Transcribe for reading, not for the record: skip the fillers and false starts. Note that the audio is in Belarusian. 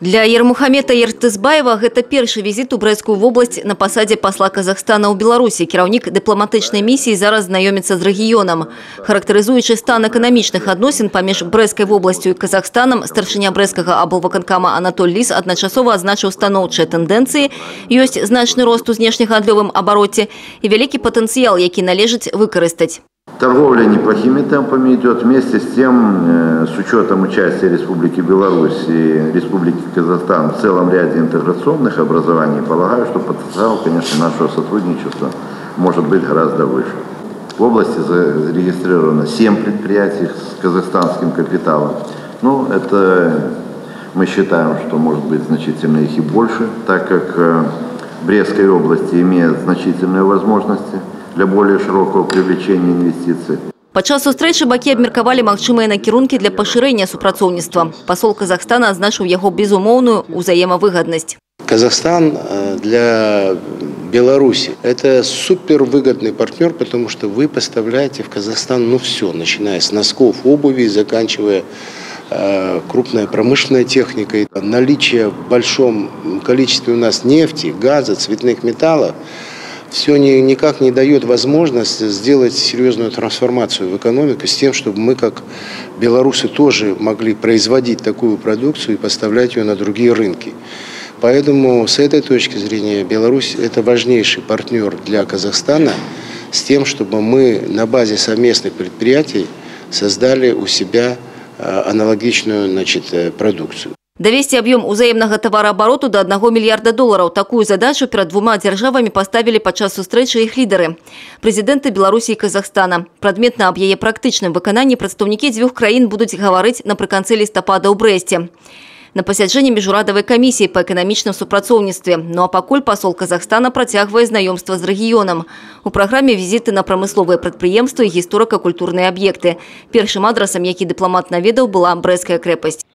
Для Ермухамета Ертызбаева это первый визит у Брестскую область на посаде посла Казахстана у Беларуси. Кіраўнік дыпламатычнай миссии зараз знайоміцца з рэгіёнам. Характарызуючы стан эканамічных адносін паміж Брестской областью и Казахстаном, старшыня Брестскага аблвыканкама Анатоль Лис адначасова адзначыў станоўчыя тэндэнцыі, ёсць значны рост у знешнегандлёвым абароце и вялікі патэнцыял, які належыць выкарыстаць. Торговля неплохими темпами идет. Вместе с тем, с учетом участия Республики Беларусь и Республики Казахстан в целом ряде интеграционных образований, полагаю, что потенциал, конечно, нашего сотрудничества может быть гораздо выше. В области зарегистрировано 7 предприятий с казахстанским капиталом. Ну, это мы считаем, что может быть значительно их и больше, так как в Брестской области имеют значительные возможности для более широкого привлечения инвестиций. Падчас сустрэчы бакі абмеркавалі магчымыя накірункі для пашырэння супрацоўніцтва. Посол Казахстана адзначыў яго безумоўную узаемовыгодность. Казахстан для Беларуси – это супервыгодный партнер, потому что вы поставляете в Казахстан все, начиная с носков, обуви, заканчивая крупной промышленной техникой. Наличие в большом количестве у нас нефти, газа, цветных металлов – все никак не дает возможность сделать серьезную трансформацию в экономику с тем, чтобы мы, как белорусы, тоже могли производить такую продукцию и поставлять ее на другие рынки. Поэтому с этой точки зрения Беларусь – это важнейший партнер для Казахстана с тем, чтобы мы на базе совместных предприятий создали у себя аналогичную, продукцию. Довести объем узаемного товарообороту до $1 миллиарда. Такую задачу перед двумя державами поставили падчас сустрэчы их лидеры. Президенты Беларуси и Казахстана. Прадметна аб яе практычным выкананні прадстаўнікі дзвюх краін будуць гаварыць напрыканцы лістапада ў Брэсце. На пасяджэнні міжурадавай камісіі па эканамічным супрацоўніцтве. Ну а пакуль посол Казахстана працягвае знаёмства з рэгіёнам. У праграме візіты на прамысловыя прадпрыемствы і гісторыка-культурныя аб'екты. Першым адрасам, які дыпламат наведаў, была Брэсцкая крэпасць.